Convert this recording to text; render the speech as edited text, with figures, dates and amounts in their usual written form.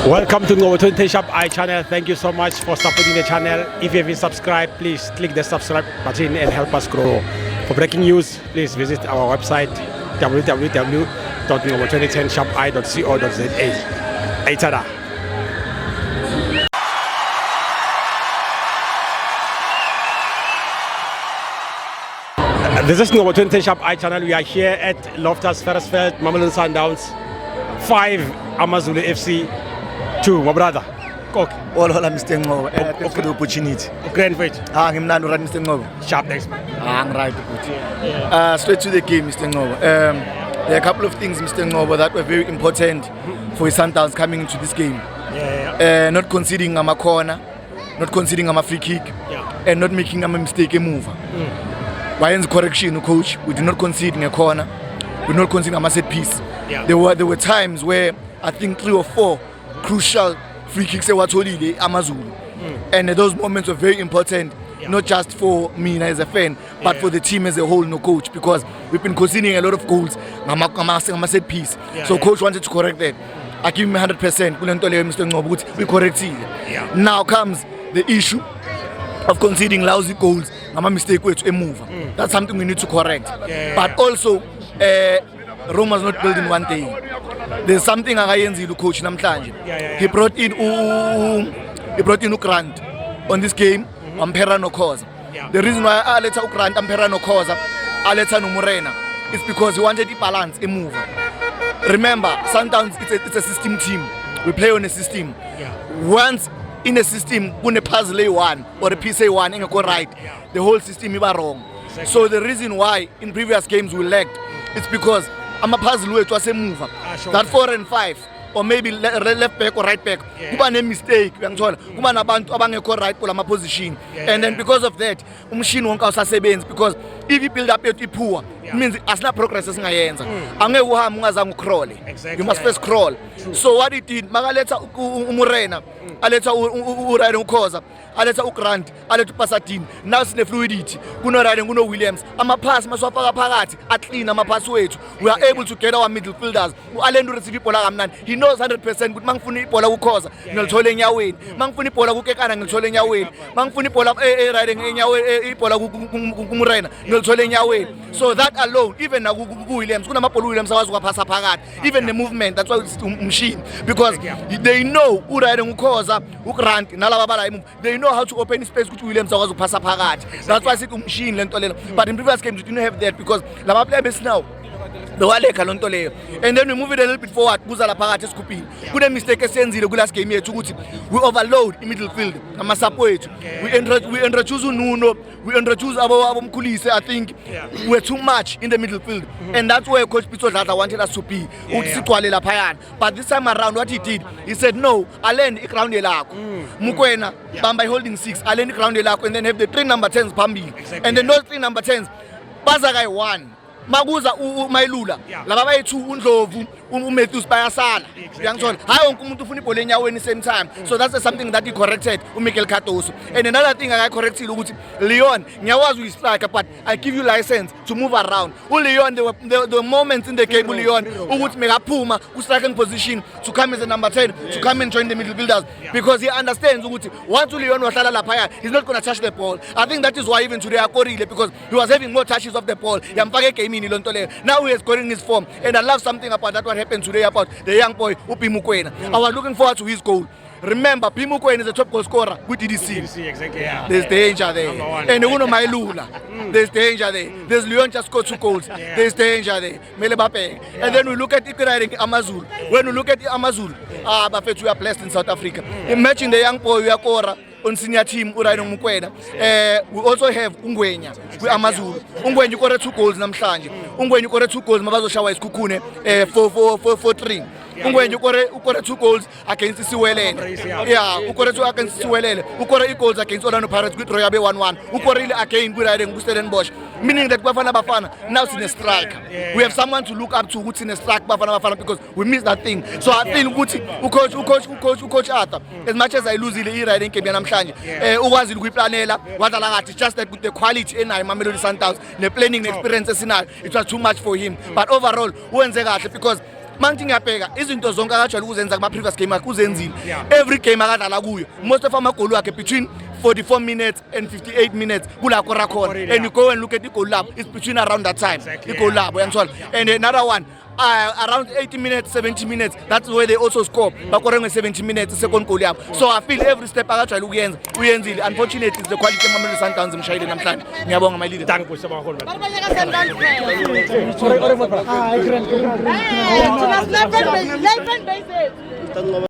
Welcome to Ngobo 20 Shop I channel. Thank you so much for supporting the channel. If you haven't subscribed, please click the subscribe button and help us grow. For breaking news, please visit our website www.ngobo2010shopi.co.za. Aitada. This is Ngobo 20 Shop I channel. We are here at Loftus Ferrisfeld, Mamelodi Sundowns, 5 Amazulu FC, 2, my brother. Cook. Hola Mr. Ngobo. Thanks for the opportunity. Grand fight. I'm Nando right Mr. Ngobo. Sharp next. I'm right. Straight to the game, Mr. Ngobo. There are a couple of things, Mr. Ngobo, that were very important for Sundowns coming into this game. Not conceding a corner, not conceding a free kick, and not making a mistake a move. Why is correction, coach? We did not concede in a corner. We did not concede a set piece. There were times where I think 3 or 4 crucial free kicks were totally Amazulu. And those moments were very important, not just for me as a fan, but for the team as a whole, no coach, because we've been conceding a lot of goals. I'm a set piece. So coach wanted to correct that. I give him 100%. We correct it. Now comes the issue of conceding lousy goals. I'm a mistake with a move. That's something we need to correct. But also, Rome was not built in one day. There's something Agayenzi coach Namhlanje. He brought in Grant on this game. Ampera no cause. The reason why I let Grant Ampera no cause, I let no Morena, is because he wanted to balance a move. Remember, Sundowns it's a system team. We play on a system. Once in a system, when a puzzle A1 or a piece A1 and go right, the whole system is wrong. So the reason why in previous games we lagged, it's because I'm a puzzle way to a move. That 4 and 5, or maybe left back or right back, kuba ne mistake. Kuba nabantu abangekho right kula ma position, and then because of that, umshini wonke awusasebenzi, because if you build up your poor, it means asina progress esingayenza. Angeke uhambe ungazange ucrawl. You must first crawl. So what it did, makaletha umurena, aletha uRayden ukhoza, aletha uGrant, aletha uPasadine. Now sine fluidity. Kuno Rayden, kuno Williams. Ama pass maswafaka phakathi, clean ama pass wethu. We are able to get our midfielders. Alendo receive ibhola kamnandi. He knows 100% ukuthi mangifuna ibhola ukhoza, ngilithola enyaweni. Mangifuna ibhola kukekana ngilithola enyaweni. Mangifuna ibhola Rayden enyaweni, ibhola kumurena, ngilithola enyaweni. So that alone, even na Williams, kunamabhola Williams awazi ukupasa phakathi. Even the movement, that's why it's machine, because they know uRayden ukhoza, uGrant nalaba bala move. They know how to open space ukuthi Williams awazi ukupasa phakathi. That's why I said machine lento lela. But in previous games we didn't have that, because laba players now and then we move it a little bit forward. Buzala phakathi esikhuphini. Kune mistake esenzile kulast game yethu ukuthi we overload in middle field amasapo ethu. We introduce uNuno, we introduce abomkhulise. I think we're too much in the middle field, and that's where coach Pitso Dlala wanted us to be. But this time around what he did, he said no, alend iground lakho. Mukwena bamba holding 6, alend iground lakho, and then have the 3 number 10s phambili. And then those 3 number 10s baza guy 1 makuza uMayilula laba bayi2 uNdlovu uMatthews bayasala uyangithola hayi wonke umuntu ufuna ibhola enyaweni same time. So that's something that he corrected uMikel Cardoso. And another thing I corrected ukuthi Leon ngiyawazi uyi striker, but I give you license to move around. Leon, there were moments in the game Leon ukuthi mekaphuma ku striking position to come as a number 10, to come and join the midfielders, because he understands ukuthi once Leon wahlala lapha he's not going to touch the ball. I think that is why even today akorile, because he was having more touches of the ball. Yamfake game now he is scoring his form, and I love something about that what happened today about the young boy Upimukwena. I was looking forward to his goal. Remember, Pimukwena is a top goal scorer with DDC. Exactly, There's danger there. And Uno Mailula, there's danger there. There's Leon just scored 2 goals. There's danger there. And then we look at Amazulu. When we look at Amazulu, we are blessed in South Africa. Imagine the young boy we are on senior team uRayden Mukwena. We also have Ungwenya with Amazulu. Ungwenya ukore 2 goals namhlanje. Ungwenya ukore 2 goals mabazoshawa isikhukhune 4-3. Ungwenya ukore 2 goals against Siwelele. Ukore 2 against Siwelele. Ukore goals against Orlando Pirates with Royabe 1-1. Ukore again with Rayden Stellenbosch. Meaning that Bafana now it's in a strike. We have someone to look up to who's in a strike Bafana, because we miss that thing. So I feel Gucci, coach Arthur, as much as I lose the Rayden game namhlanje. Ukwazi ukuyiplanela wadlala ngathi just that with the quality enayo Mamelodi Sundowns, the planning experience esinayo, it was too much for him. But overall wenze kahle, because manje ngiyabheka izinto zonke akajwayele ukuzenza kuma previous game akhe uzenzile every game akadlala kuyo most of amagoli wakhe between 44 minutes and 58 minutes kula kora khona and you go and look at the goal lab it's between around that time the goal lab uyangithola and another one around 80 minutes 70 minutes that's where they also score bakore nge 70 minutes second goal yabo so I feel every step akajwayele ukuyenza uyenzile unfortunately the quality of Mamelodi Sundowns imshayile namhlanje ngiyabonga my leader Danke siyabonga Grand